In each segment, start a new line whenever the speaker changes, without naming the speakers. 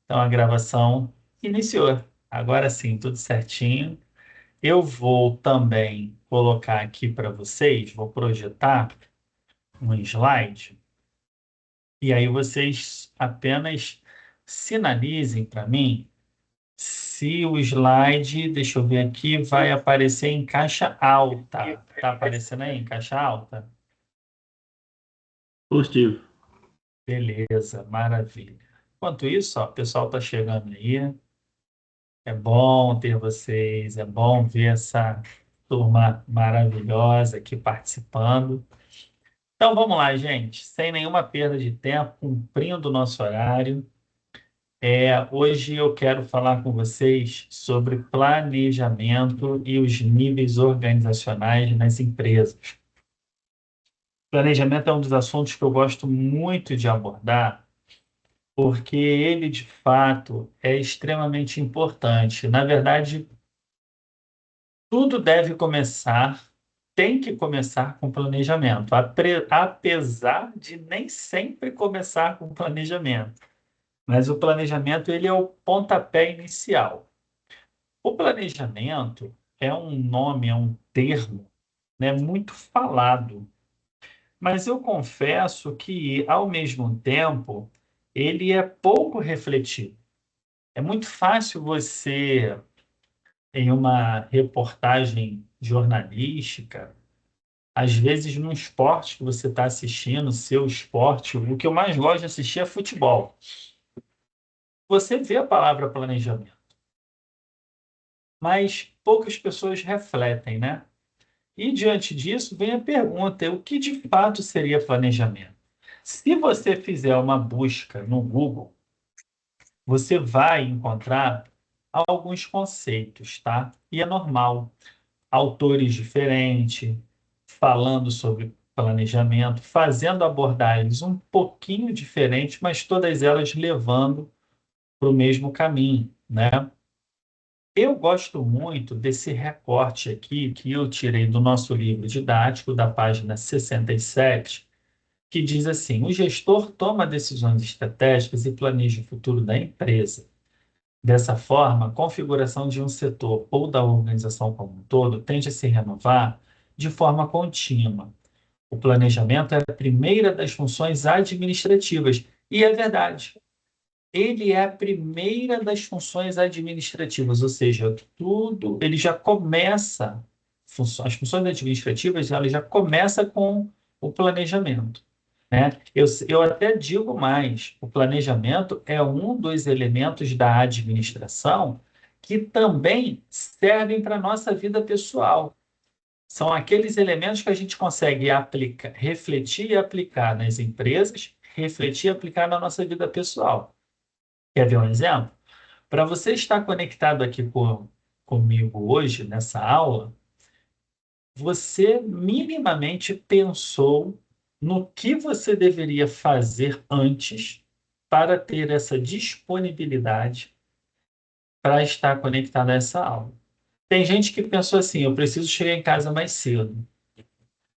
Então a gravação iniciou. Agora sim, tudo certinho. Eu vou também colocar aqui para vocês, vou projetar um slide, e aí vocês apenas sinalizem para mim se o slide, deixa eu ver aqui, vai aparecer em caixa alta. Tá aparecendo aí em caixa alta?
Positivo.
Beleza, maravilha. Enquanto isso, ó, o pessoal está chegando aí. É bom ter vocês, é bom ver essa turma maravilhosa aqui participando. Então vamos lá, gente, sem nenhuma perda de tempo, cumprindo o nosso horário. Hoje eu quero falar com vocês sobre planejamento e os níveis organizacionais nas empresas. Planejamento é um dos assuntos que eu gosto muito de abordar, porque ele, de fato, é extremamente importante. Na verdade, tudo deve começar, tem que começar com planejamento, apesar de nem sempre começar com planejamento. Mas o planejamento, ele é o pontapé inicial. O planejamento é um nome, é um termo, né, muito falado, mas eu confesso que, ao mesmo tempo, ele é pouco refletido. É muito fácil você, em uma reportagem jornalística, às vezes num esporte que você está assistindo, seu esporte, o que eu mais gosto de assistir é futebol. Você vê a palavra planejamento, mas poucas pessoas refletem, né? E diante disso vem a pergunta: o que de fato seria planejamento? Se você fizer uma busca no Google, você vai encontrar alguns conceitos, tá? E é normal. Autores diferentes, falando sobre planejamento, fazendo abordagens um pouquinho diferentes, mas todas elas levando para o mesmo caminho, né? Eu gosto muito desse recorte aqui que eu tirei do nosso livro didático, da página 67, que diz assim: o gestor toma decisões estratégicas e planeja o futuro da empresa. Dessa forma, a configuração de um setor ou da organização como um todo tende a se renovar de forma contínua. O planejamento é a primeira das funções administrativas. E é verdade. Ele é a primeira das funções administrativas, ou seja, tudo, ele já começa, as funções administrativas, ela já começa com o planejamento, né? Eu até digo mais, o planejamento é um dos elementos da administração que também servem para a nossa vida pessoal. São aqueles elementos que a gente consegue aplicar, refletir e aplicar nas empresas, refletir e aplicar na nossa vida pessoal. Quer ver um exemplo? Para você estar conectado aqui comigo hoje, nessa aula, você minimamente pensou no que você deveria fazer antes para ter essa disponibilidade para estar conectado a essa aula. Tem gente que pensou assim: eu preciso chegar em casa mais cedo.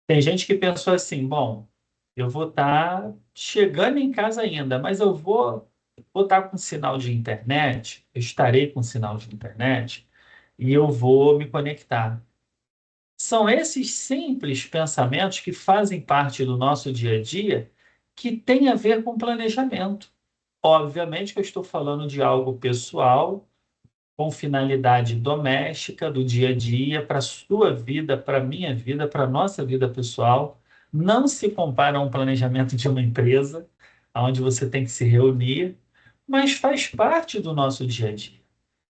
Tem gente que pensou assim: bom, eu vou estar chegando em casa ainda, mas vou estar com sinal de internet, eu estarei com sinal de internet e eu vou me conectar. São esses simples pensamentos que fazem parte do nosso dia a dia que tem a ver com planejamento. Obviamente que eu estou falando de algo pessoal, com finalidade doméstica, do dia a dia, para a sua vida, para a minha vida, para a nossa vida pessoal. Não se compara a um planejamento de uma empresa, onde você tem que se reunir, mas faz parte do nosso dia a dia.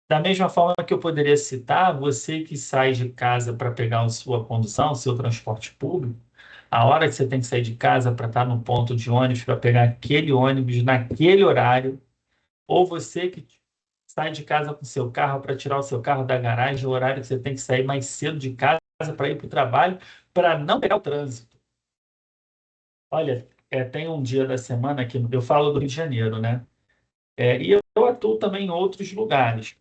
Da mesma forma que eu poderia citar, você que sai de casa para pegar a sua condução, o seu transporte público, a hora que você tem que sair de casa para estar no ponto de ônibus, para pegar aquele ônibus naquele horário, ou você que sai de casa com seu carro para tirar o seu carro da garagem, o horário que você tem que sair mais cedo de casa para ir para o trabalho, para não pegar o trânsito. Olha, tem um dia da semana que eu falo do Rio de Janeiro, né? E eu atuo também em outros lugares.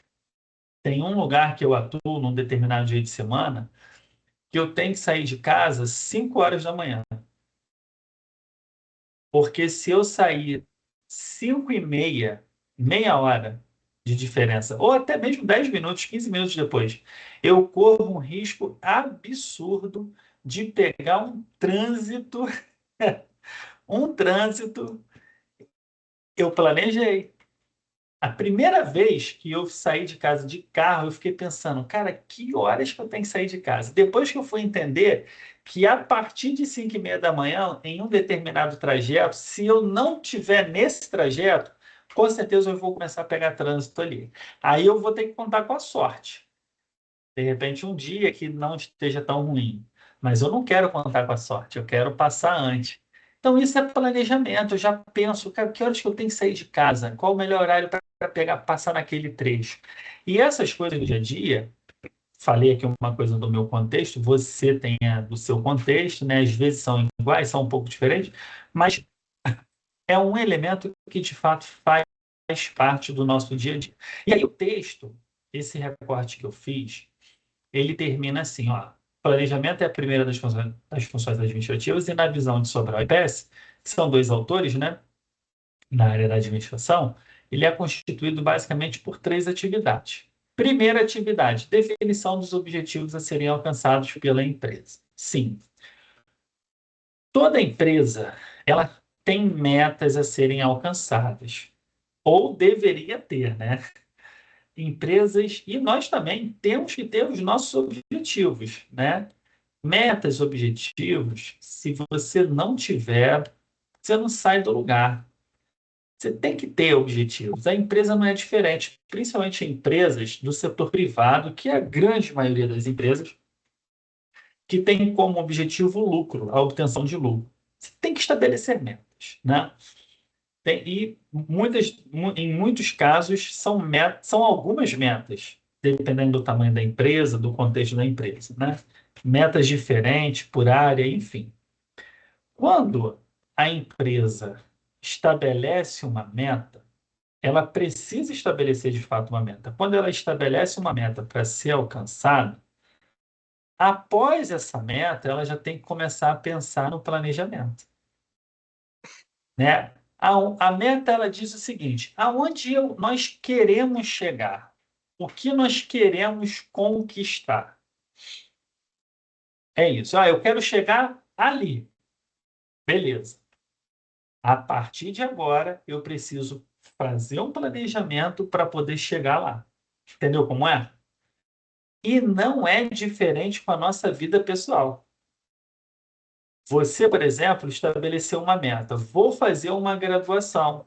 Tem um lugar que eu atuo num determinado dia de semana que eu tenho que sair de casa 5 horas da manhã. Porque se eu sair 5 e meia, meia hora de diferença, ou até mesmo 10 minutos, 15 minutos depois, eu corro um risco absurdo de pegar um trânsito, um trânsito. Eu planejei. A primeira vez que eu saí de casa de carro, eu fiquei pensando, cara, que horas que eu tenho que sair de casa? Depois que eu fui entender que a partir de 5:30 da manhã, em um determinado trajeto, se eu não tiver nesse trajeto, com certeza eu vou começar a pegar trânsito ali. Aí eu vou ter que contar com a sorte. De repente, um dia que não esteja tão ruim. Mas eu não quero contar com a sorte, eu quero passar antes. Então, isso é planejamento. Eu já penso, cara, que horas que eu tenho que sair de casa? Qual o melhor horário para pegar, passar naquele trecho? E essas coisas do dia a dia, falei aqui uma coisa do meu contexto, você tem a do seu contexto, né? Às vezes são iguais, são um pouco diferentes, mas é um elemento que de fato faz parte do nosso dia a dia. E aí o texto, esse recorte que eu fiz, ele termina assim, ó. Planejamento é a primeira das funções administrativas e na visão de Sobral e Pérez, que são dois autores, né, na área da administração, ele é constituído basicamente por três atividades. Primeira atividade, definição dos objetivos a serem alcançados pela empresa. Sim, toda empresa, ela tem metas a serem alcançadas, ou deveria ter, né? Empresas, e nós também temos que ter os nossos objetivos, né? Metas, objetivos, se você não tiver, você não sai do lugar. Você tem que ter objetivos. A empresa não é diferente, principalmente empresas do setor privado, que é a grande maioria das empresas, que tem como objetivo o lucro, a obtenção de lucro. Você tem que estabelecer metas, né? E em muitos casos são algumas metas, dependendo do tamanho da empresa, do contexto da empresa, né? Metas diferentes por área, enfim. Quando a empresa estabelece uma meta, ela precisa estabelecer de fato uma meta. Quando ela estabelece uma meta para ser alcançada, após essa meta, ela já tem que começar a pensar no planejamento, né? A meta ela diz o seguinte: aonde nós queremos chegar? O que nós queremos conquistar? É isso. Eu quero chegar ali. Beleza. A partir de agora, eu preciso fazer um planejamento para poder chegar lá. Entendeu como é? E não é diferente com a nossa vida pessoal. Você, por exemplo, estabeleceu uma meta. Vou fazer uma graduação.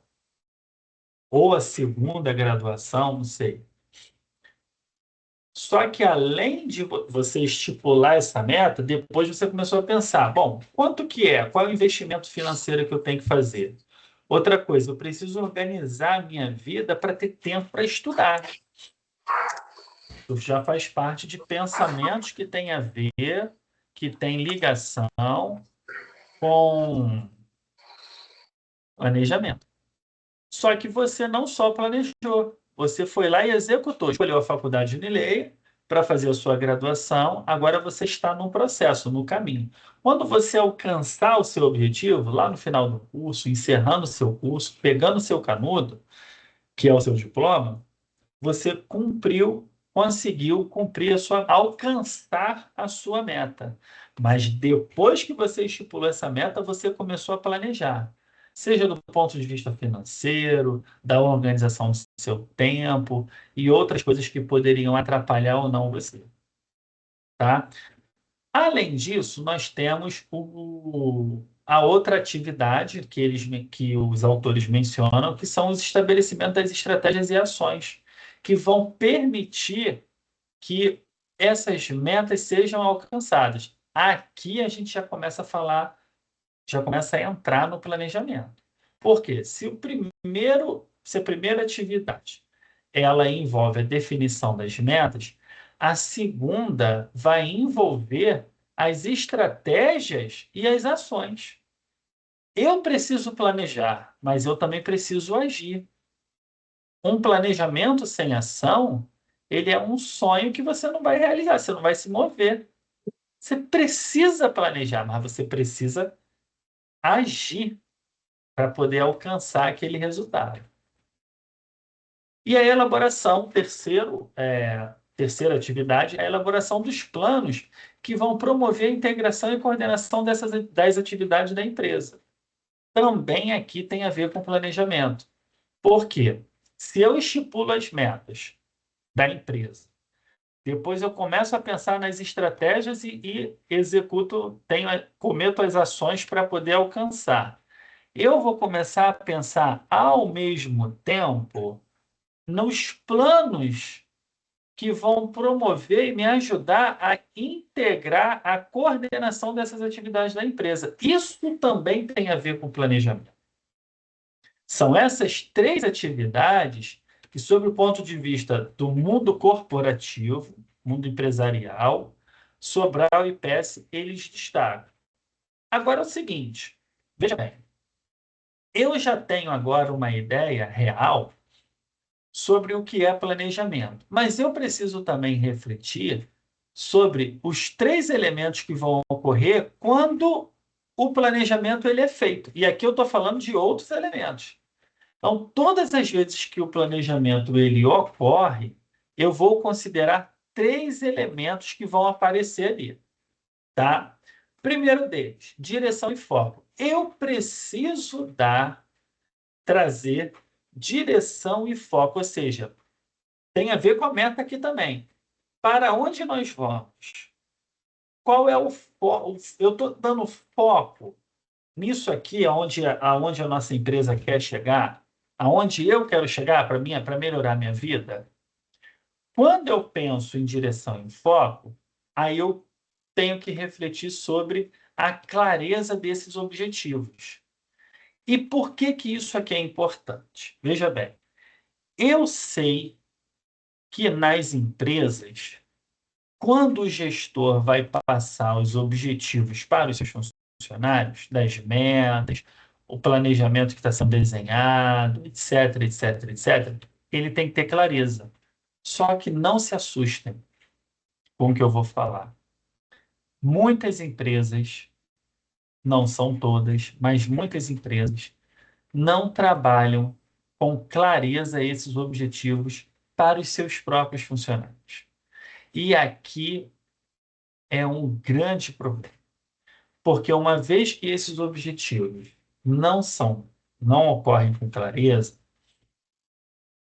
Ou a segunda graduação, não sei. Só que além de você estipular essa meta, depois você começou a pensar, bom, quanto que é? Qual é o investimento financeiro que eu tenho que fazer? Outra coisa, eu preciso organizar a minha vida para ter tempo para estudar. Isso já faz parte de pensamentos que têm a ver, que têm ligação com planejamento. Só que você não só planejou, você foi lá e executou, escolheu a faculdade de Unileia para fazer a sua graduação, agora você está no processo, no caminho. Quando você alcançar o seu objetivo, lá no final do curso, encerrando o seu curso, pegando o seu canudo, que é o seu diploma, você conseguiu cumprir alcançar a sua meta. Mas depois que você estipulou essa meta, você começou a planejar. Seja do ponto de vista financeiro, da organização do seu tempo e outras coisas que poderiam atrapalhar ou não você, tá? Além disso, nós temos a outra atividade que os autores mencionam, que são os estabelecimentos das estratégias e ações, que vão permitir que essas metas sejam alcançadas. Aqui a gente já começa a falar, já começa a entrar no planejamento. Por quê? Se a primeira atividade ela envolve a definição das metas, a segunda vai envolver as estratégias e as ações. Eu preciso planejar, mas eu também preciso agir. Um planejamento sem ação, ele é um sonho que você não vai realizar, você não vai se mover. Você precisa planejar, mas você precisa agir para poder alcançar aquele resultado. E a elaboração, terceira atividade, é a elaboração dos planos que vão promover a integração e coordenação das atividades da empresa. Também aqui tem a ver com planejamento. Por quê? Se eu estipulo as metas da empresa, depois eu começo a pensar nas estratégias e executo, cometo as ações para poder alcançar. Eu vou começar a pensar ao mesmo tempo nos planos que vão promover e me ajudar a integrar a coordenação dessas atividades da empresa. Isso também tem a ver com planejamento. São essas três atividades que, sob o ponto de vista do mundo corporativo, mundo empresarial, Sobral e PES, eles destacam. Agora é o seguinte, veja bem, eu já tenho agora uma ideia real sobre o que é planejamento, mas eu preciso também refletir sobre os três elementos que vão ocorrer quando o planejamento ele é feito. E aqui eu estou falando de outros elementos. Então, todas as vezes que o planejamento ele ocorre, eu vou considerar três elementos que vão aparecer ali, tá? Primeiro deles, direção e foco. Eu preciso trazer direção e foco, ou seja, tem a ver com a meta aqui também. Para onde nós vamos? Qual é o foco? Eu estou dando foco nisso aqui, aonde a nossa empresa quer chegar, aonde eu quero chegar para melhorar a minha vida. Quando eu penso em direção e foco, aí eu tenho que refletir sobre a clareza desses objetivos. E por que que isso aqui é importante? Veja bem, eu sei que nas empresas, quando o gestor vai passar os objetivos para os seus funcionários, das metas, o planejamento que está sendo desenhado, etc, etc, etc, ele tem que ter clareza. Só que não se assustem com o que eu vou falar. Muitas empresas, não são todas, mas muitas empresas não trabalham com clareza esses objetivos para os seus próprios funcionários. E aqui é um grande problema, porque uma vez que esses objetivos não ocorrem com clareza,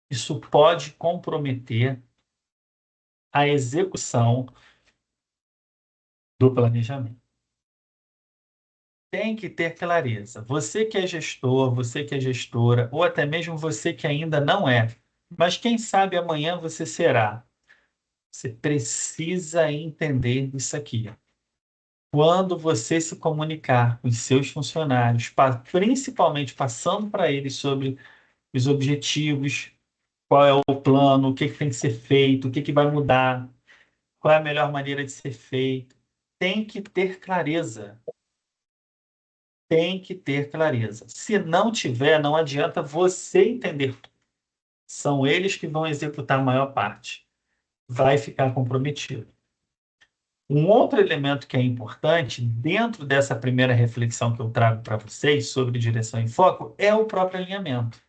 isso pode comprometer a execução do planejamento. Tem que ter clareza. Você que é gestor, você que é gestora, ou até mesmo você que ainda não é, mas quem sabe amanhã você será. Você precisa entender isso aqui. Quando você se comunicar com os seus funcionários, principalmente passando para eles sobre os objetivos, qual é o plano, o que que tem que ser feito, o que que vai mudar, qual é a melhor maneira de ser feito, tem que ter clareza. Tem que ter clareza. Se não tiver, não adianta você entender tudo. São eles que vão executar a maior parte. Vai ficar comprometido. Um outro elemento que é importante, dentro dessa primeira reflexão que eu trago para vocês sobre direção e foco, é o próprio alinhamento.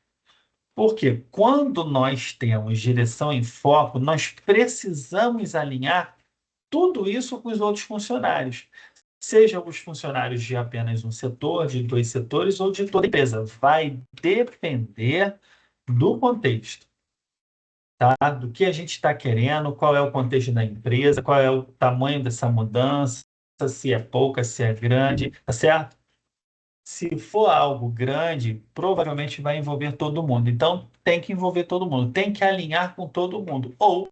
Porque quando nós temos direção e foco, nós precisamos alinhar tudo isso com os outros funcionários. Sejam os funcionários de apenas um setor, de dois setores ou de toda a empresa. Vai depender do contexto, tá? Do que a gente está querendo, qual é o contexto da empresa, qual é o tamanho dessa mudança, se é pouca, se é grande, tá certo? Se for algo grande, provavelmente vai envolver todo mundo. Então, tem que envolver todo mundo, tem que alinhar com todo mundo, ou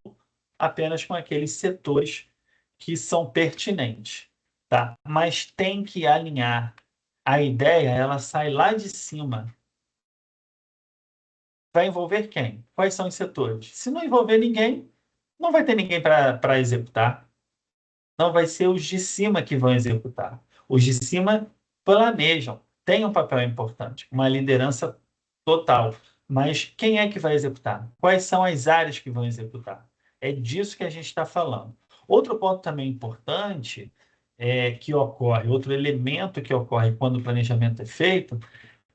apenas com aqueles setores que são pertinentes, tá? Mas tem que alinhar. A ideia, ela sai lá de cima. Vai envolver quem? Quais são os setores? Se não envolver ninguém, não vai ter ninguém para executar. Não vai ser os de cima que vão executar. Os de cima planejam, têm um papel importante, uma liderança total. Mas quem é que vai executar? Quais são as áreas que vão executar? É disso que a gente está falando. Outro ponto também importante que ocorre, outro elemento que ocorre quando o planejamento é feito,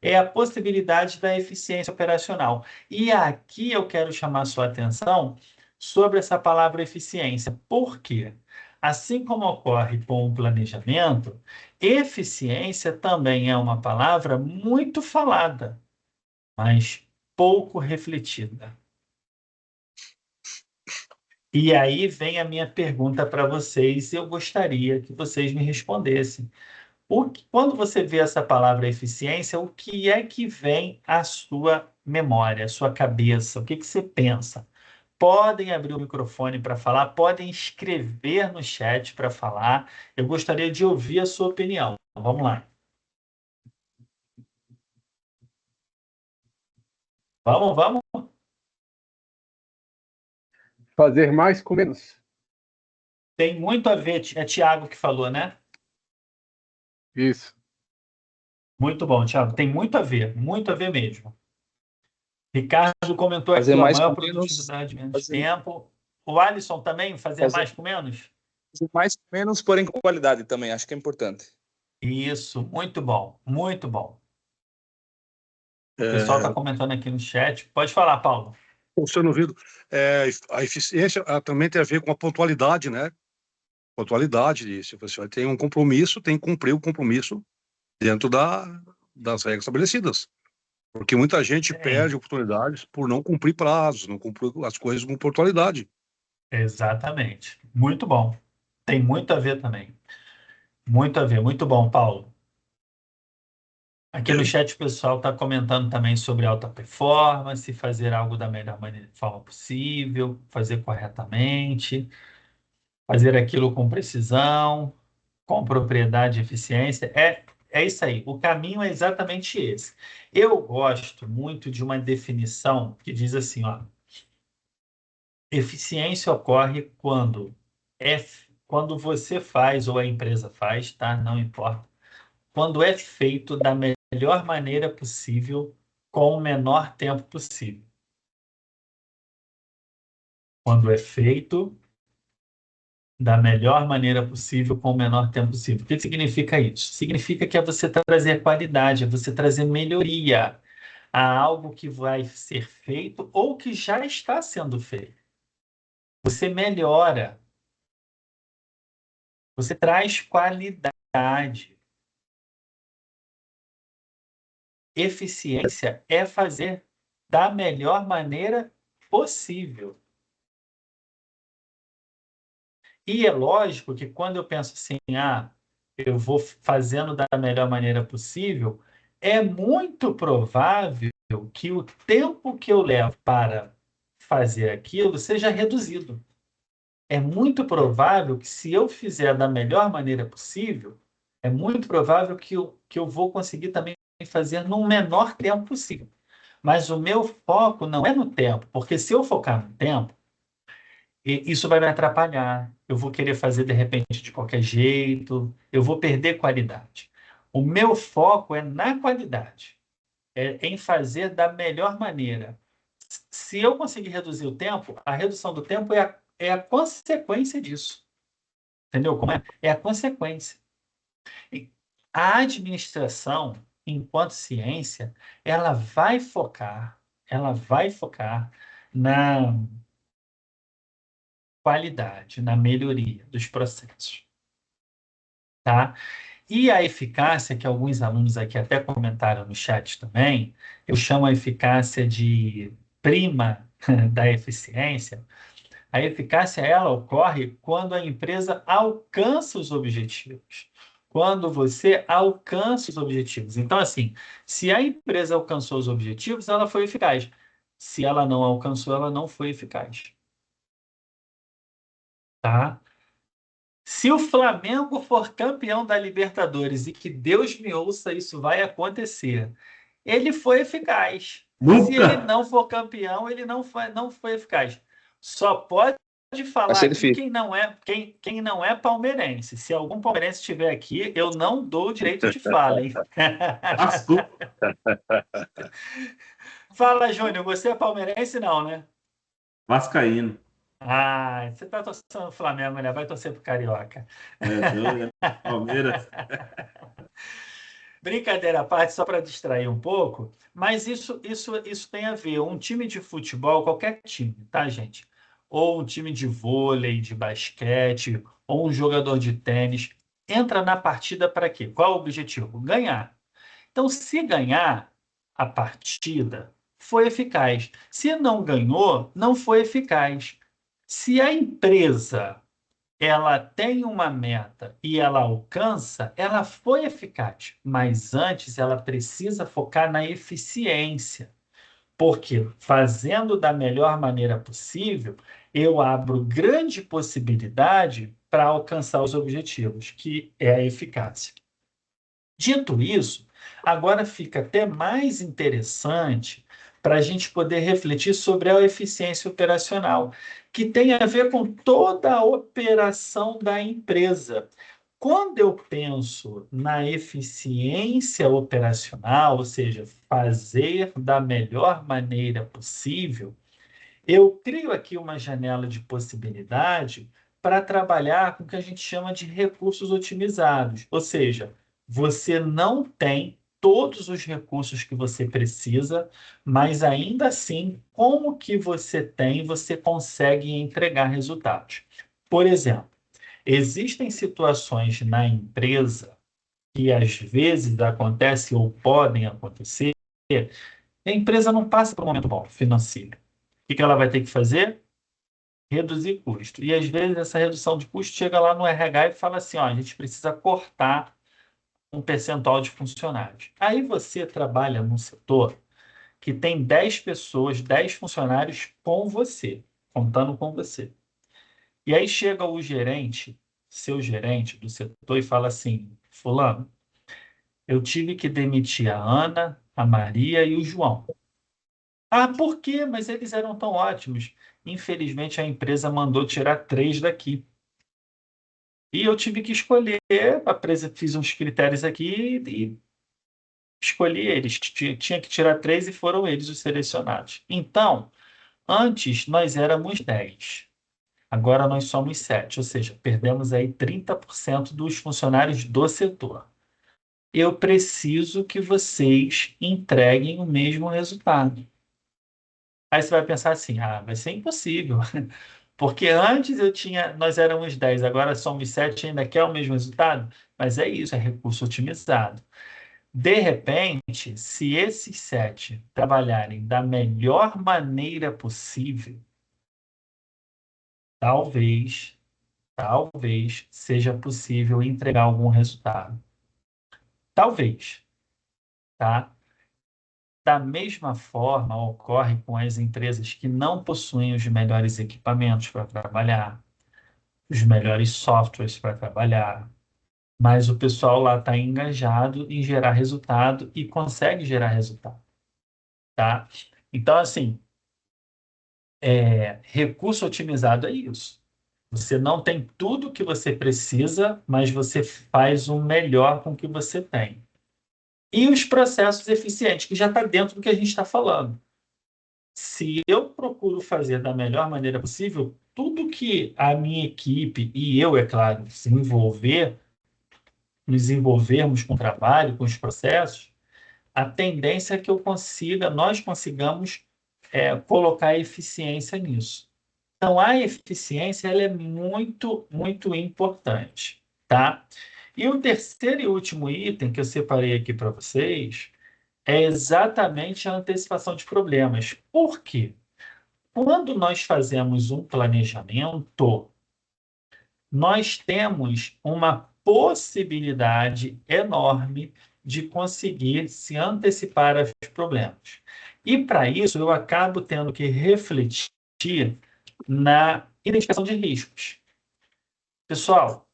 é a possibilidade da eficiência operacional. E aqui eu quero chamar sua atenção sobre essa palavra eficiência. Por quê? Assim como ocorre com o planejamento, eficiência também é uma palavra muito falada, mas pouco refletida. E aí vem a minha pergunta para vocês, e eu gostaria que vocês me respondessem. Quando você vê essa palavra eficiência, o que é que vem à sua memória, à sua cabeça? O que que você pensa? Podem abrir o microfone para falar, podem escrever no chat para falar. Eu gostaria de ouvir a sua opinião. Vamos lá. Vamos, vamos.
Fazer mais com menos.
Tem muito a ver, é Tiago que falou, né?
Isso.
Muito bom, Tiago. Tem muito a ver mesmo. Ricardo comentou
Fazer
aqui, ó,
mais
maior
com menos,
produtividade, menos
fazer,
tempo. O Alisson também, fazer
fazer
mais com menos?
mais com menos, porém com qualidade também, acho que é importante.
Isso, muito bom, muito bom. O pessoal está
É,
comentando aqui no chat. Pode falar, Paulo.
Seu ouvido, a eficiência também tem a ver com a pontualidade, né? Pontualidade, se você tem um compromisso, tem que cumprir o compromisso dentro das regras estabelecidas. Porque muita gente
Tem,
perde oportunidades por não cumprir prazos, não cumprir as coisas com pontualidade.
exatamente. Muito bom. Tem muito a ver também. Muito a ver. Muito bom, Paulo. Aqui no chat o pessoal está comentando também sobre alta performance, fazer algo da melhor forma possível, fazer corretamente, fazer aquilo com precisão, com propriedade e eficiência. É isso aí. O caminho é exatamente esse. Eu gosto muito de uma definição que diz assim, ó, eficiência ocorre quando você faz ou a empresa faz, tá? Não importa. Quando é feito da melhor maneira possível, com o menor tempo possível. Quando é feito da melhor maneira possível, com o menor tempo possível. O que significa isso? Significa que é você trazer qualidade, é você trazer melhoria a algo que vai ser feito ou que já está sendo feito. Você melhora, você traz qualidade. Eficiência é fazer da melhor maneira possível. E é lógico que quando eu penso assim, eu vou fazendo da melhor maneira possível, é muito provável que o tempo que eu levo para fazer aquilo seja reduzido. É muito provável que se eu fizer da melhor maneira possível, é muito provável que eu vou conseguir também fazer no menor tempo possível. Mas o meu foco não é no tempo, porque se eu focar no tempo, isso vai me atrapalhar. Eu vou querer fazer de repente de qualquer jeito, eu vou perder qualidade. O meu foco é na qualidade, é em fazer da melhor maneira. Se eu conseguir reduzir o tempo, a redução do tempo é a consequência disso. Entendeu como é? É a consequência. E a administração, enquanto ciência, ela vai focar na qualidade, na melhoria dos processos, tá? E a eficácia, que alguns alunos aqui até comentaram no chat também, eu chamo a eficácia de prima da eficiência. A eficácia, ela ocorre quando a empresa alcança os objetivos. Quando você alcança os objetivos. Então, assim, se a empresa alcançou os objetivos, ela foi eficaz. Se ela não alcançou, ela não foi eficaz. Tá? Se o Flamengo for campeão da Libertadores, e que Deus me ouça, isso vai acontecer, ele foi eficaz. Se ele
Nunca!
não for campeão, ele não foi eficaz. Só pode
Vai
falar
ser
aqui
difícil.
quem não é palmeirense. Se algum palmeirense estiver aqui, eu não dou o direito de fala, hein?
Lascou.
Fala, Júnior, você é palmeirense, não, né?
Vascaíno.
Você tá torcendo o Flamengo, né? Vai torcer pro Carioca.
É, Palmeiras.
Brincadeira à parte, só para distrair um pouco, mas isso tem a ver. Um time de futebol, qualquer time, tá, gente? Ou um time de vôlei, de basquete, ou um jogador de tênis, entra na partida para quê? Qual é o objetivo? Ganhar. Então, se ganhar a partida, foi eficaz. Se não ganhou, não foi eficaz. Se a empresa ela tem uma meta e ela alcança, ela foi eficaz. Mas antes ela precisa focar na eficiência. Porque fazendo da melhor maneira possível, eu abro grande possibilidade para alcançar os objetivos, que é a eficácia. Dito isso, agora fica até mais interessante para a gente poder refletir sobre a eficiência operacional, que tem a ver com toda a operação da empresa. Quando eu penso na eficiência operacional, ou seja, fazer da melhor maneira possível, eu crio aqui uma janela de possibilidade para trabalhar com o que a gente chama de recursos otimizados. Ou seja, você não tem todos os recursos que você precisa, mas ainda assim, como que você tem, você consegue entregar resultados. Por exemplo, existem situações na empresa que às vezes acontecem ou podem acontecer, e a empresa não passa por um momento bom financeiro. O que ela vai ter que fazer? Reduzir custo. E às vezes essa redução de custo chega lá no RH e fala assim, ó, a gente precisa cortar um percentual de funcionários. Aí você trabalha num setor que tem 10 pessoas, 10 funcionários com você, contando com você. E aí chega o gerente, seu gerente do setor, e fala assim, fulano, eu tive que demitir a Ana, a Maria e o João. Ah, por quê? Mas eles eram tão ótimos. Infelizmente, a empresa mandou tirar 3 daqui. E eu tive que escolher, fiz uns critérios aqui e escolhi eles. Tinha que tirar 3 e foram eles os selecionados. Então, antes nós éramos 10. Agora nós somos 7, ou seja, perdemos aí 30% dos funcionários do setor. Eu preciso que vocês entreguem o mesmo resultado. Aí você vai pensar assim, vai ser impossível. Porque antes nós éramos 10, agora somos 7 e ainda quer o mesmo resultado? Mas é isso, é recurso otimizado. De repente, se esses 7 trabalharem da melhor maneira possível, talvez, talvez seja possível entregar algum resultado. Talvez, tá? Da mesma forma, ocorre com as empresas que não possuem os melhores equipamentos para trabalhar, os melhores softwares para trabalhar, mas o pessoal lá está engajado em gerar resultado e consegue gerar resultado, tá? Então, assim, recurso otimizado é isso. Você não tem tudo o que você precisa, mas você faz o melhor com o que você tem. E os processos eficientes, que já está dentro do que a gente está falando. Se eu procuro fazer da melhor maneira possível, tudo que a minha equipe e eu, é claro, nos envolvermos com o trabalho, com os processos, a tendência é que nós consigamos colocar eficiência nisso. Então, a eficiência ela é muito, muito importante, tá? E o terceiro e último item que eu separei aqui para vocês é exatamente a antecipação de problemas. Por quê? Quando nós fazemos um planejamento, nós temos uma possibilidade enorme de conseguir se antecipar aos problemas. E para isso, eu acabo tendo que refletir na identificação de riscos. Pessoal,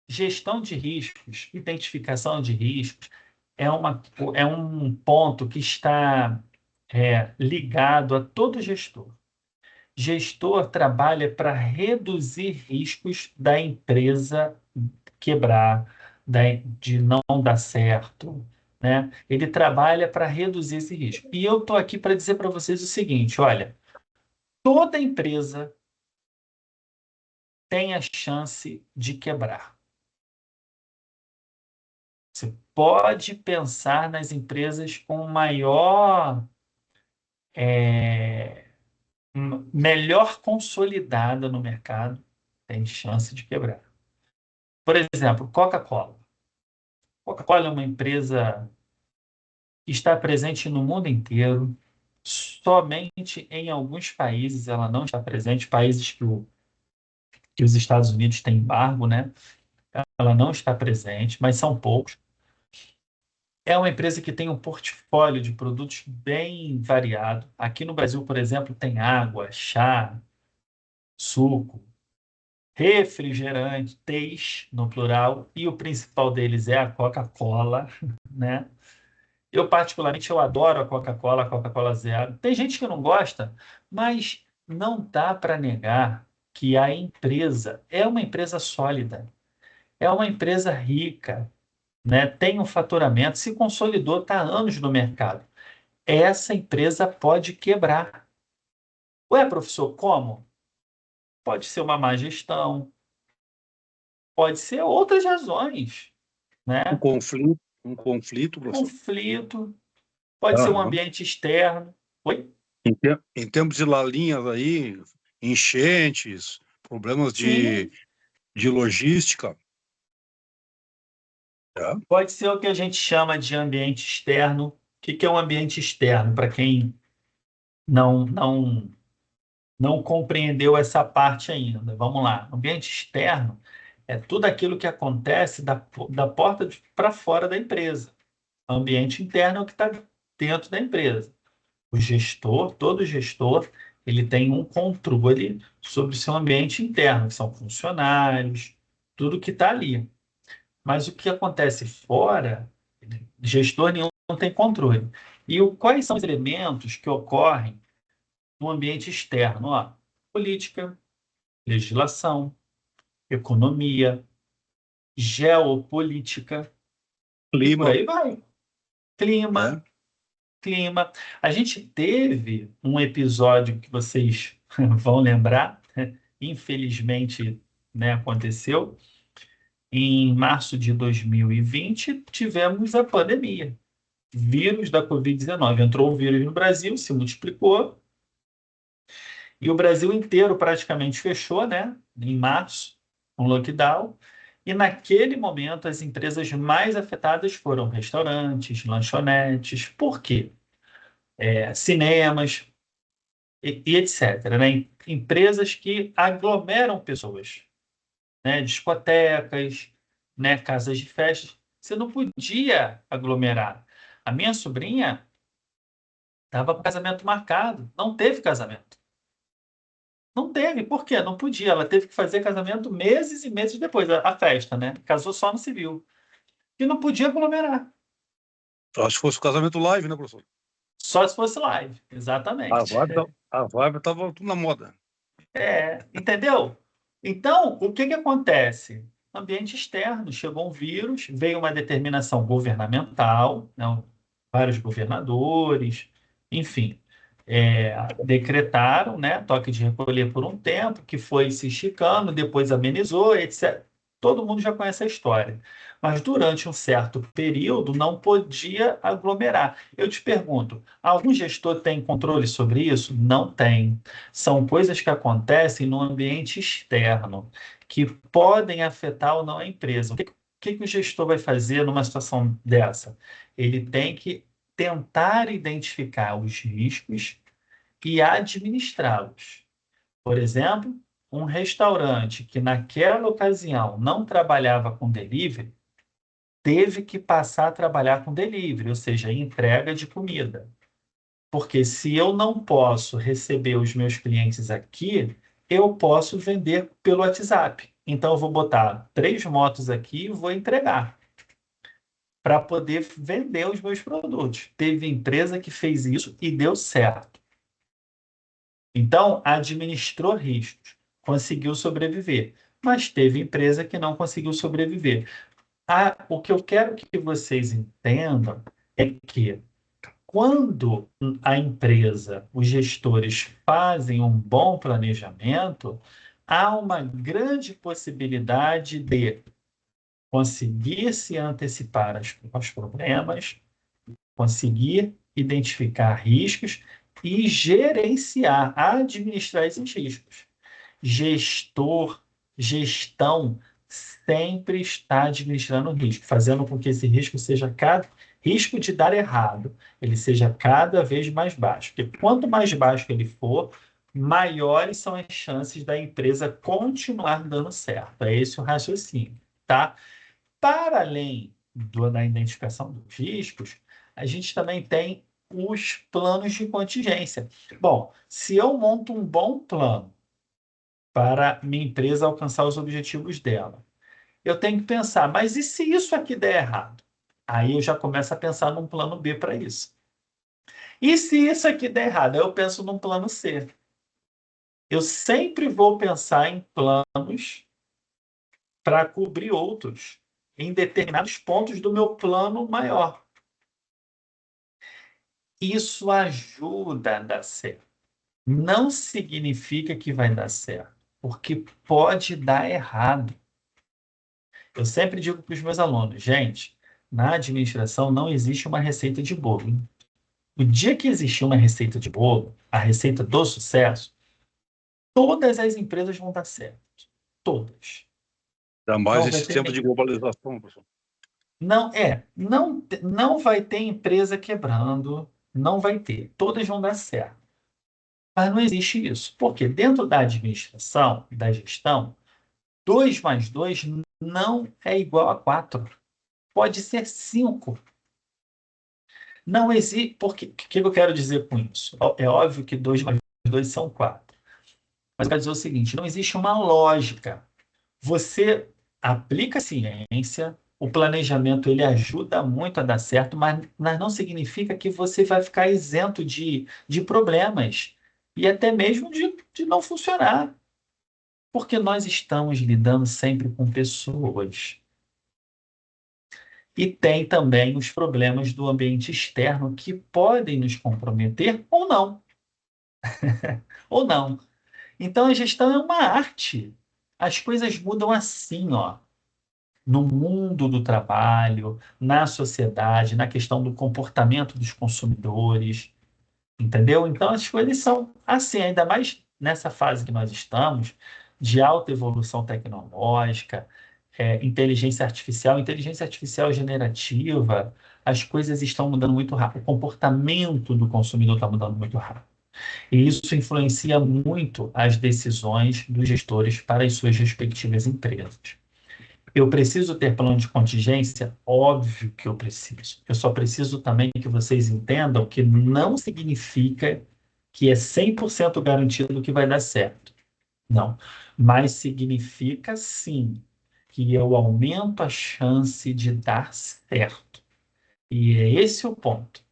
gestão de riscos, identificação de riscos, é um ponto que está ligado a todo gestor. Gestor trabalha para reduzir riscos da empresa quebrar, de não dar certo, né? Ele trabalha para reduzir esse risco. E eu estou aqui para dizer para vocês o seguinte, olha, toda empresa tem a chance de quebrar. pode pensar nas empresas com maior, melhor consolidada no mercado, tem chance de quebrar. Por exemplo, Coca-Cola. Coca-Cola é uma empresa que está presente no mundo inteiro, somente em alguns países ela não está presente, países que os Estados Unidos têm embargo, né? Ela não está presente, mas são poucos. É uma empresa que tem um portfólio de produtos bem variado. Aqui no Brasil, por exemplo, tem água, chá, suco, refrigerantes, no plural, e o principal deles é a Coca-Cola, né? Eu, particularmente, eu adoro a Coca-Cola Zero. Tem gente que não gosta, mas não dá para negar que a empresa é uma empresa sólida, é uma empresa rica, né? Tem um faturamento, se consolidou, está há anos no mercado. Essa empresa pode quebrar. Ué, professor, como? Pode ser uma má gestão, pode ser outras razões,
Um
né?
conflito, professor.
Conflito, pode ser um
Aham.
ambiente externo. Oi?
Em termos de lalinhas aí, enchentes, problemas
Sim,
de logística. É.
pode ser o que a gente chama de ambiente externo. O que que é um ambiente externo? Para quem não, não, não compreendeu essa parte ainda. Vamos lá. Ambiente externo é tudo aquilo que acontece da porta para fora da empresa. Ambiente interno é o que está dentro da empresa. O gestor, todo gestor, ele tem um controle sobre o seu ambiente interno, que são funcionários, tudo que está ali. Mas o que acontece fora, gestor nenhum não tem controle. E quais são os elementos que ocorrem no ambiente externo? Ó, política, legislação, economia, geopolítica e por
Clima,
aí vai. Clima,
né?
clima. A gente teve um episódio que vocês vão lembrar, infelizmente, né, aconteceu. Em março de 2020, tivemos a pandemia. Vírus da Covid-19. Entrou um vírus no Brasil, se multiplicou, e o Brasil inteiro praticamente fechou, né? Em março, um lockdown. E naquele momento, as empresas mais afetadas foram restaurantes, lanchonetes. Por quê? Cinemas e etc. Né? Empresas que aglomeram pessoas, né? Discotecas, né? Casas de festas. Você não podia aglomerar. A minha sobrinha estava com casamento marcado, não teve casamento. Não teve, por quê? Não podia. Ela teve que fazer casamento meses e meses depois, a festa, né? Casou só no civil. E não podia aglomerar.
Acho que fosse o casamento live, né, professor?
Só se fosse live.
A
Exatamente.
vibe, a vibe tava tudo na moda.
Entendeu? Então, o que que acontece? Ambiente externo, chegou um vírus, veio uma determinação governamental, né? Vários governadores, enfim, decretaram, né, toque de recolher por um tempo, que foi se esticando, depois amenizou, etc. Todo mundo já conhece a história. Mas durante um certo período não podia aglomerar. Eu te pergunto, algum gestor tem controle sobre isso? Não tem. São coisas que acontecem no ambiente externo, que podem afetar ou não a empresa. O que que o gestor vai fazer numa situação dessa? Ele tem que tentar identificar os riscos e administrá-los. Por exemplo, um restaurante que naquela ocasião não trabalhava com delivery, teve que passar a trabalhar com delivery, ou seja, entrega de comida. Porque se eu não posso receber os meus clientes aqui, eu posso vender pelo WhatsApp. Então, eu vou botar 3 motos aqui e vou entregar para poder vender os meus produtos. Teve empresa que fez isso e deu certo. Então, administrou riscos, conseguiu sobreviver. Mas teve empresa que não conseguiu sobreviver. O que eu quero que vocês entendam é que quando a empresa, os gestores fazem um bom planejamento, há uma grande possibilidade de conseguir se antecipar aos problemas, conseguir identificar riscos e gerenciar, administrar esses riscos. Gestão sempre está administrando o risco, fazendo com que esse risco seja risco de dar errado, ele seja cada vez mais baixo. Porque quanto mais baixo ele for, maiores são as chances da empresa continuar dando certo. É esse o raciocínio, tá? Para além da identificação dos riscos, a gente também tem os planos de contingência. Bom, se eu monto um bom plano para minha empresa alcançar os objetivos dela, eu tenho que pensar, mas e se isso aqui der errado? Aí eu já começo a pensar num plano B para isso. E se isso aqui der errado? Aí eu penso num plano C. Eu sempre vou pensar em planos para cobrir outros, em determinados pontos do meu plano maior. Isso ajuda a dar certo. Não significa que vai dar certo, porque pode dar errado. Eu sempre digo para os meus alunos, gente, na administração não existe uma receita de bolo. Hein? O dia que existir uma receita de bolo, a receita do sucesso, todas as empresas vão dar certo. Todas.
Ainda mais
Não vai
esse
ter
tempo de globalização, professor.
não vai ter empresa quebrando, não vai ter. Todas vão dar certo. Mas não existe isso. Porque dentro da administração, da gestão, 2 mais 2 não é igual a 4. Pode ser 5. Não existe. O que eu quero dizer com isso? É óbvio que 2 mais 2 são 4. Mas eu quero dizer o seguinte: não existe uma lógica. Você aplica a ciência, o planejamento ele ajuda muito a dar certo, mas não significa que você vai ficar isento de problemas e até mesmo de não funcionar. Porque nós estamos lidando sempre com pessoas. E tem também os problemas do ambiente externo que podem nos comprometer ou não. Ou não. Então a gestão é uma arte. As coisas mudam assim, ó. No mundo do trabalho, na sociedade, na questão do comportamento dos consumidores, entendeu? Então as coisas são assim, ainda mais nessa fase que nós estamos, de alta evolução tecnológica, inteligência artificial generativa, as coisas estão mudando muito rápido, o comportamento do consumidor está mudando muito rápido. E isso influencia muito as decisões dos gestores para as suas respectivas empresas. Eu preciso ter plano de contingência? Óbvio que eu preciso. Eu só preciso também que vocês entendam que não significa que é 100% garantido que vai dar certo. Não. Mas significa, sim, que eu aumento a chance de dar certo. E é esse o ponto.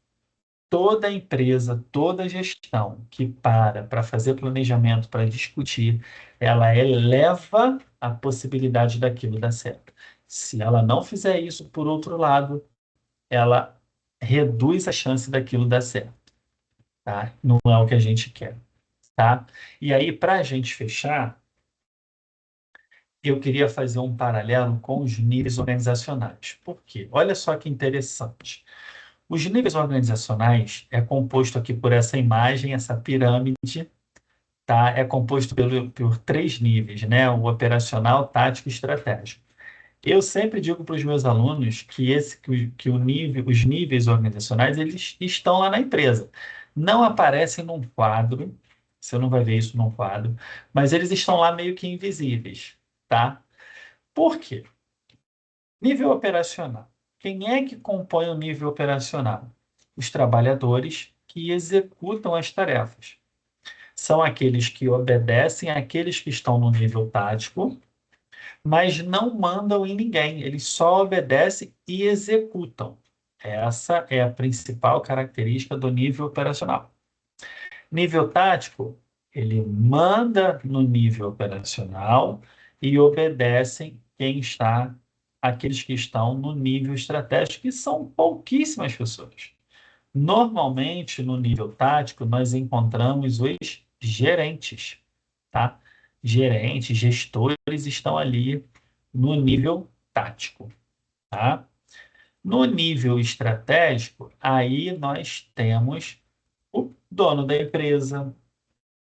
Toda empresa, toda gestão que para fazer planejamento, para discutir, ela eleva a possibilidade daquilo dar certo. Se ela não fizer isso, por outro lado, ela reduz a chance daquilo dar certo. Tá? Não é o que a gente quer. Tá? E aí, para a gente fechar, eu queria fazer um paralelo com os níveis organizacionais. Por quê? Olha só que interessante. Os níveis organizacionais é composto aqui por essa imagem, essa pirâmide, tá? É composto por 3 níveis, né? O operacional, tático e estratégico. Eu sempre digo para os meus alunos que os níveis organizacionais eles estão lá na empresa. Não aparecem num quadro, você não vai ver isso num quadro, mas eles estão lá meio que invisíveis, tá? Por quê? Nível operacional. Quem é que compõe o nível operacional? Os trabalhadores que executam as tarefas. São aqueles que obedecem àqueles que estão no nível tático, mas não mandam em ninguém. Eles só obedecem e executam. Essa é a principal característica do nível operacional. Nível tático, ele manda no nível operacional e obedecem aqueles que estão no nível estratégico, que são pouquíssimas pessoas. Normalmente, no nível tático, nós encontramos os gerentes, tá? Gerentes, gestores estão ali no nível tático. tá? No nível estratégico, aí nós temos o dono da empresa,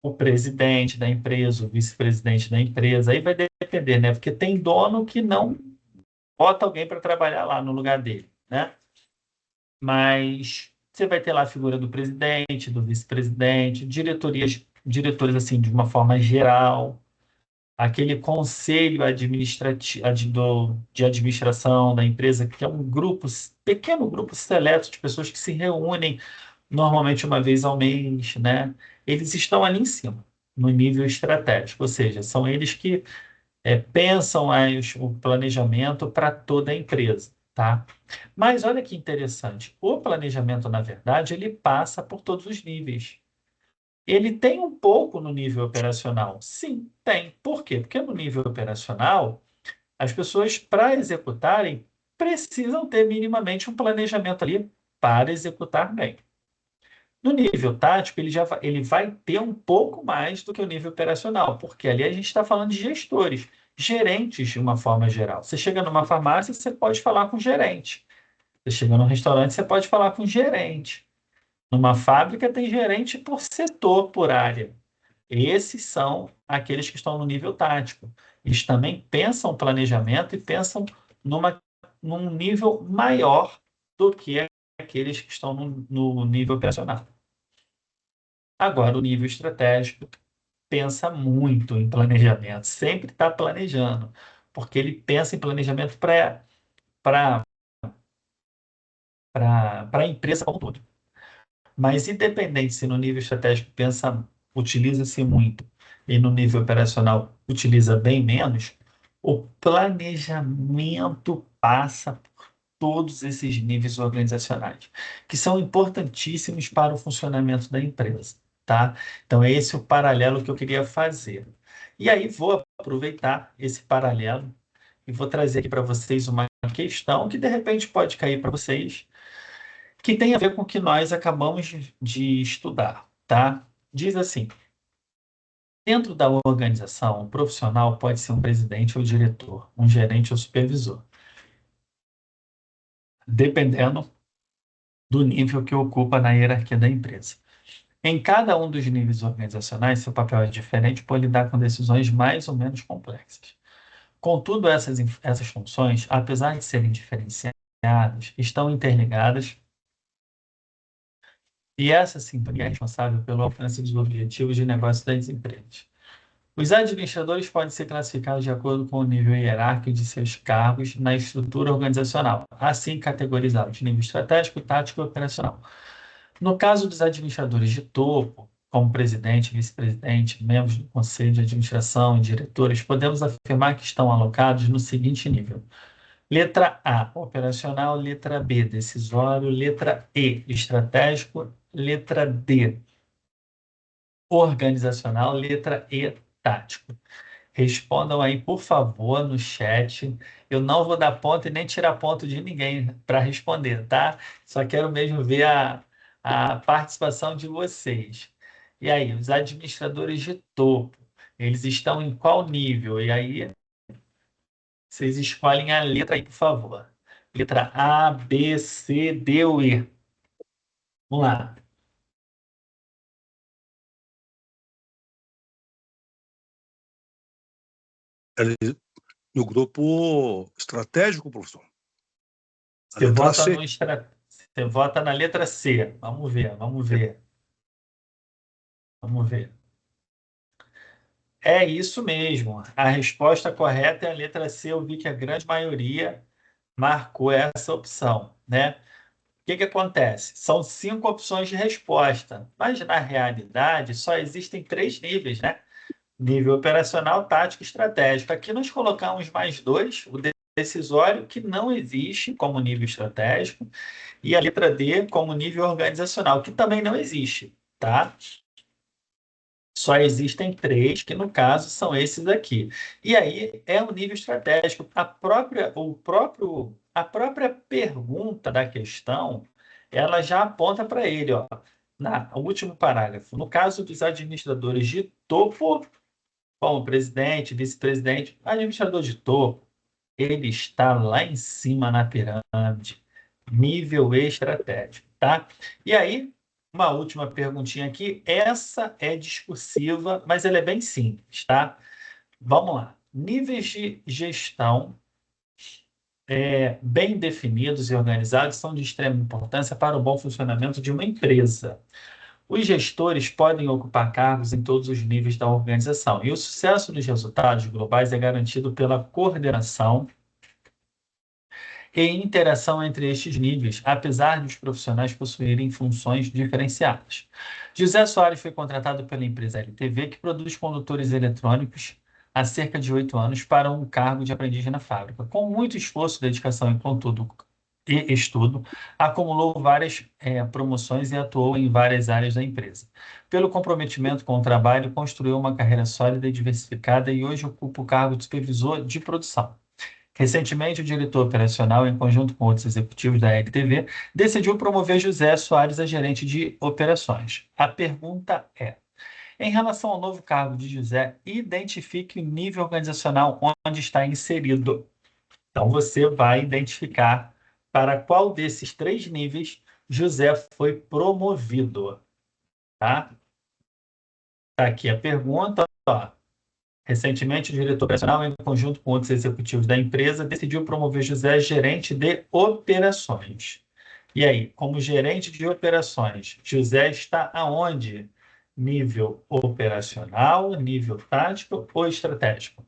o presidente da empresa, o vice-presidente da empresa. Aí vai depender, né? Porque tem dono que não bota alguém para trabalhar lá no lugar dele, né? Mas você vai ter lá a figura do presidente, do vice-presidente, diretores assim de uma forma geral, aquele conselho administrativo de administração da empresa, que é um grupo, pequeno grupo seleto de pessoas que se reúnem normalmente uma vez ao mês, né? Eles estão ali em cima, no nível estratégico, ou seja, são eles que pensam o planejamento para toda a empresa, tá? Mas olha que interessante, o planejamento, na verdade, ele passa por todos os níveis. Ele tem um pouco no nível operacional. Sim, tem. Por quê? Porque no nível operacional, as pessoas, para executarem, precisam ter minimamente um planejamento ali para executar bem. No nível tático, ele vai ter um pouco mais do que o nível operacional, porque ali a gente está falando de gestores, gerentes de uma forma geral. Você chega numa farmácia, você pode falar com o gerente. Você chega num restaurante, você pode falar com o gerente. Numa fábrica, tem gerente por setor, por área. Esses são aqueles que estão no nível tático. Eles também pensam planejamento e pensam num nível maior do que aqueles que estão no nível operacional. Agora, o nível estratégico pensa muito em planejamento, sempre está planejando, porque ele pensa em planejamento para a empresa como um todo. Mas independente se no nível estratégico utiliza-se muito e no nível operacional utiliza bem menos, o planejamento passa por todos esses níveis organizacionais, que são importantíssimos para o funcionamento da empresa, tá? Então, é esse o paralelo que eu queria fazer. E aí, vou aproveitar esse paralelo e vou trazer aqui para vocês uma questão que, de repente, pode cair para vocês, que tem a ver com o que nós acabamos de estudar, tá? Diz assim: dentro da organização, o profissional pode ser um presidente ou diretor, um gerente ou supervisor, dependendo do nível que ocupa na hierarquia da empresa. Em cada um dos níveis organizacionais, seu papel é diferente por lidar com decisões mais ou menos complexas. Contudo, essas funções, apesar de serem diferenciadas, estão interligadas, e essa sintonia é responsável pelo alcance dos objetivos de negócio das empresas. Os administradores podem ser classificados de acordo com o nível hierárquico de seus cargos na estrutura organizacional, assim categorizados: nível estratégico, tático e operacional. No caso dos administradores de topo, como presidente, vice-presidente, membros do conselho de administração e diretores, podemos afirmar que estão alocados no seguinte nível: letra A, operacional; letra B, decisório; letra E, estratégico; letra D, organizacional; letra E, tático. Respondam aí, por favor, no chat. Eu não vou dar ponto e nem tirar ponto de ninguém para responder, tá? Só quero mesmo ver a participação de vocês. E aí, os administradores de topo, eles estão em qual nível? E aí, vocês escolhem a letra aí, por favor. Letra A, B, C, D ou E? Vamos lá.
No grupo estratégico, professor. A
Você
letra
vota
C.
Você vota na letra C. Vamos ver, vamos ver. Vamos ver. É isso mesmo. A resposta correta é a letra C. Eu vi que a grande maioria marcou essa opção, né? O que que acontece? São 5 opções de resposta, mas na realidade só existem 3 níveis, né? Nível operacional, tático e estratégico. Aqui nós colocamos mais 2, o decisório, que não existe como nível estratégico, e a letra D como nível organizacional, que também não existe, tá? Só existem 3, que no caso são esses aqui. E aí é o nível estratégico. A própria pergunta da questão, ela já aponta para ele, ó, no último parágrafo. No caso dos administradores de topo, como presidente, vice-presidente, administrador de topo, ele está lá em cima na pirâmide, nível estratégico, tá? E aí, uma última perguntinha aqui, essa é discursiva, mas ela é bem simples, tá? Vamos lá. Níveis de gestão bem definidos e organizados são de extrema importância para o bom funcionamento de uma empresa. Os gestores podem ocupar cargos em todos os níveis da organização, e o sucesso dos resultados globais é garantido pela coordenação e interação entre estes níveis, apesar de os profissionais possuírem funções diferenciadas. José Soares foi contratado pela empresa LTV, que produz condutores eletrônicos há cerca de 8 anos para um cargo de aprendiz na fábrica. Com muito esforço, dedicação e estudo, acumulou várias promoções e atuou em várias áreas da empresa. Pelo comprometimento com o trabalho, construiu uma carreira sólida e diversificada e hoje ocupa o cargo de supervisor de produção. Recentemente, o diretor operacional, em conjunto com outros executivos da LTV, decidiu promover José Soares a gerente de operações. A pergunta é: em relação ao novo cargo de José, identifique o nível organizacional onde está inserido. Então, você vai identificar para qual desses 3 níveis José foi promovido. Tá? Tá aqui a pergunta. Ó. Recentemente, o diretor operacional, em conjunto com outros executivos da empresa, decidiu promover José a gerente de operações. E aí, como gerente de operações, José está aonde? Nível operacional, nível tático ou estratégico?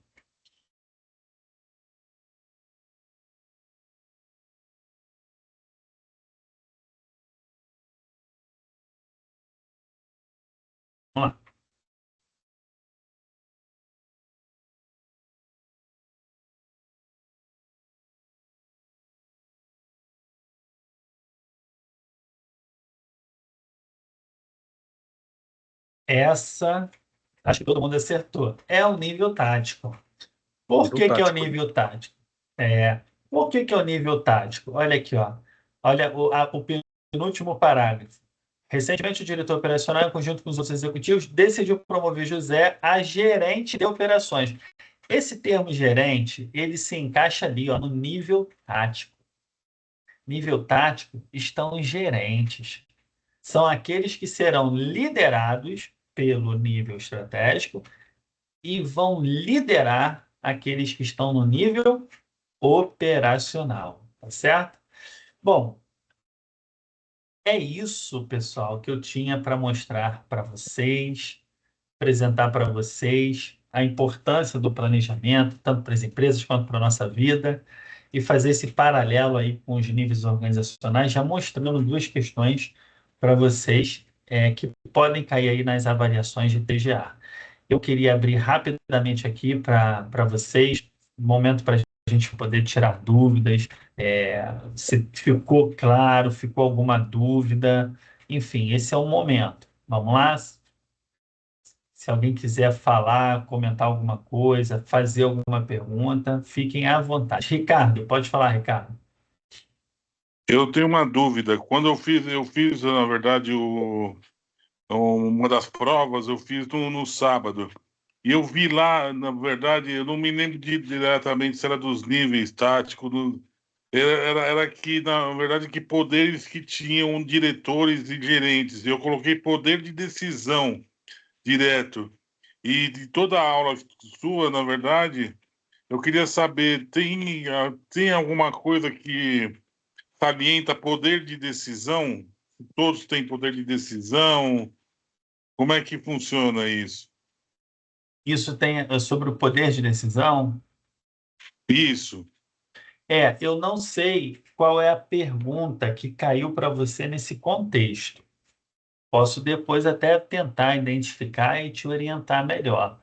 Vamos lá. Essa, acho que todo mundo acertou. É o nível tático. Por
Nível
que que é o
tático.
nível tático? Por que que é o nível tático? Olha aqui, ó. Olha o penúltimo parágrafo. Recentemente, o diretor operacional, em conjunto com os outros executivos, decidiu promover José a gerente de operações. Esse termo gerente, ele se encaixa ali, ó, no nível tático. Nível tático estão os gerentes. São aqueles que serão liderados pelo nível estratégico e vão liderar aqueles que estão no nível operacional, tá certo? Bom, é isso, pessoal, que eu tinha para mostrar para vocês, apresentar para vocês a importância do planejamento, tanto para as empresas quanto para a nossa vida, e fazer esse paralelo aí com os níveis organizacionais, já mostrando 2 questões para vocês que podem cair aí nas avaliações de TGA. Eu queria abrir rapidamente aqui para vocês, um momento para a gente poder tirar dúvidas, se ficou claro, ficou alguma dúvida, enfim, esse é o momento. Vamos lá? Se alguém quiser falar, comentar alguma coisa, fazer alguma pergunta, fiquem à vontade. Ricardo, pode falar, Ricardo.
Eu tenho uma dúvida. Quando eu fiz, na verdade, uma das provas, eu fiz no sábado. E eu vi lá, na verdade, eu não me lembro diretamente se era dos níveis táticos, era que, na verdade, que poderes que tinham diretores e gerentes. Eu coloquei poder de decisão direto. E de toda a aula sua, na verdade, eu queria saber, tem alguma coisa que salienta poder de decisão? Todos têm poder de decisão? Como é que funciona isso?
Isso tem sobre o poder de decisão?
Isso.
Eu não sei qual é a pergunta que caiu para você nesse contexto. Posso depois até tentar identificar e te orientar melhor.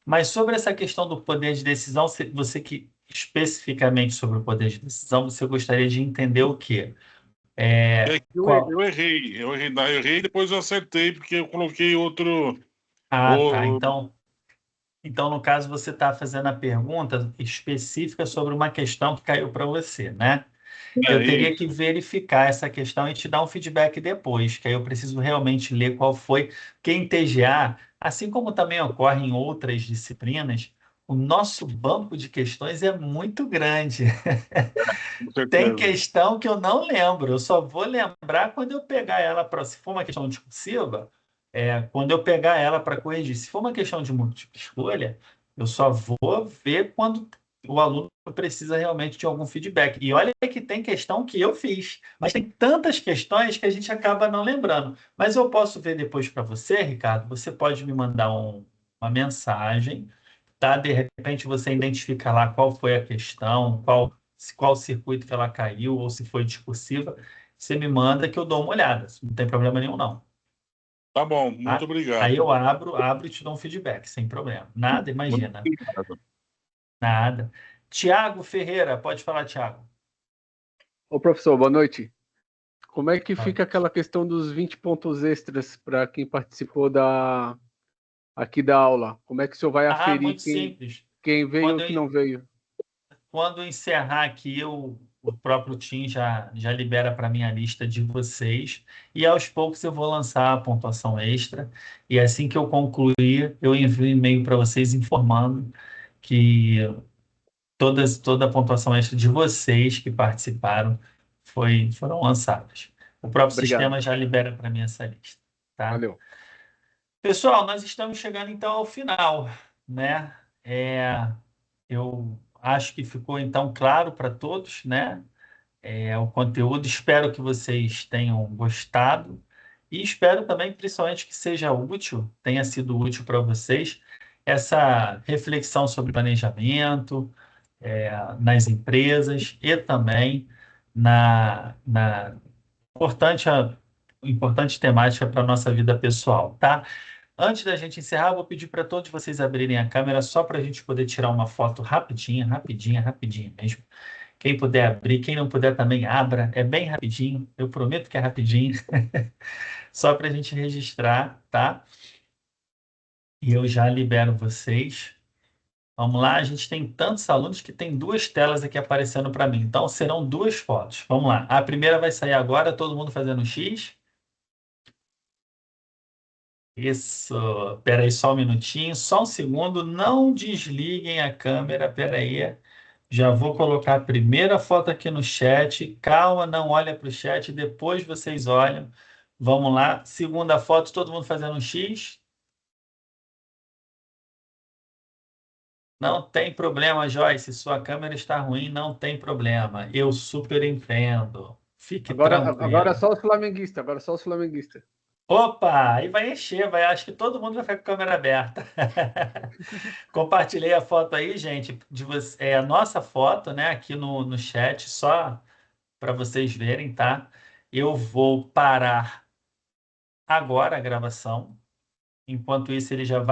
Mas sobre essa questão do poder de decisão, você que especificamente sobre o poder de decisão, você gostaria de entender o quê?
É que
Qual?
eu errei, depois eu acertei, porque eu coloquei outro.
Ah, tá.
o-
Então, no caso, você está fazendo a pergunta específica sobre uma questão que caiu para você, né? Eu teria que
isso.
verificar essa questão e te dar um feedback depois, que aí eu preciso realmente ler qual foi. Porque em TGA, assim como também ocorre em outras disciplinas, o nosso banco de questões é muito grande.
Com certeza.
Tem questão que eu não lembro, eu só vou lembrar quando eu pegar ela para. Se for uma questão discursiva, quando eu pegar ela para corrigir. Se for uma questão de múltipla escolha, eu só vou ver quando o aluno precisa realmente de algum feedback. E olha que tem questão que eu fiz, mas tem tantas questões que a gente acaba não lembrando. Mas eu posso ver depois para você, Ricardo. Você pode me mandar uma mensagem, tá? De repente você identifica lá qual foi a questão, qual circuito que ela caiu, ou se foi discursiva. Você me manda que eu dou uma olhada. Não tem problema nenhum, não.
Tá bom,
Tá?
muito obrigado.
Aí eu abro e te dou um feedback, sem problema. Nada, imagina.
Muito obrigado.
Nada. Tiago Ferreira, pode falar, Tiago.
Ô, professor, boa noite. Como é que fica aquela questão dos 20 pontos extras para quem participou aqui da aula? Como é que o senhor vai aferir
Muito simples.
quem veio ou quem não veio?
Quando encerrar aqui, o próprio Tim já libera para mim a lista de vocês. E aos poucos eu vou lançar a pontuação extra. E assim que eu concluir, eu envio um e-mail para vocês informando que toda a pontuação extra de vocês que participaram foram lançadas. O próprio
Obrigado.
sistema já libera para mim essa lista. Tá?
Valeu.
Pessoal, nós estamos chegando então ao final, né? Eu acho que ficou então claro para todos, né? O conteúdo. Espero que vocês tenham gostado e espero também, principalmente, que seja útil, tenha sido útil para vocês essa reflexão sobre planejamento nas empresas e também na importante temática para a nossa vida pessoal, tá? Antes da gente encerrar, vou pedir para todos vocês abrirem a câmera só para a gente poder tirar uma foto rapidinha mesmo. Quem puder abrir, quem não puder também abra. É bem rapidinho, eu prometo que é rapidinho. Só para a gente registrar, tá? E eu já libero vocês. Vamos lá, a gente tem tantos alunos que tem 2 telas aqui aparecendo para mim. Então, serão 2 fotos. Vamos lá. A primeira vai sair agora, todo mundo fazendo um X. Isso. Espera aí só um minutinho, só um segundo. Não desliguem a câmera, espera aí. Já vou colocar a primeira foto aqui no chat. Calma, não olha para o chat, depois vocês olham. Vamos lá. Segunda foto, todo mundo fazendo um X. Não tem problema, Joyce. Sua câmera está ruim, não tem problema. Eu super entendo. Fique tranquilo.
Agora só os flamenguistas. Agora só os flamenguistas.
Opa, aí vai encher, acho que todo mundo vai ficar com a câmera aberta. Compartilhei a foto aí, gente, a nossa foto, né, aqui no chat, só para vocês verem, tá? Eu vou parar agora a gravação. Enquanto isso, ele já vai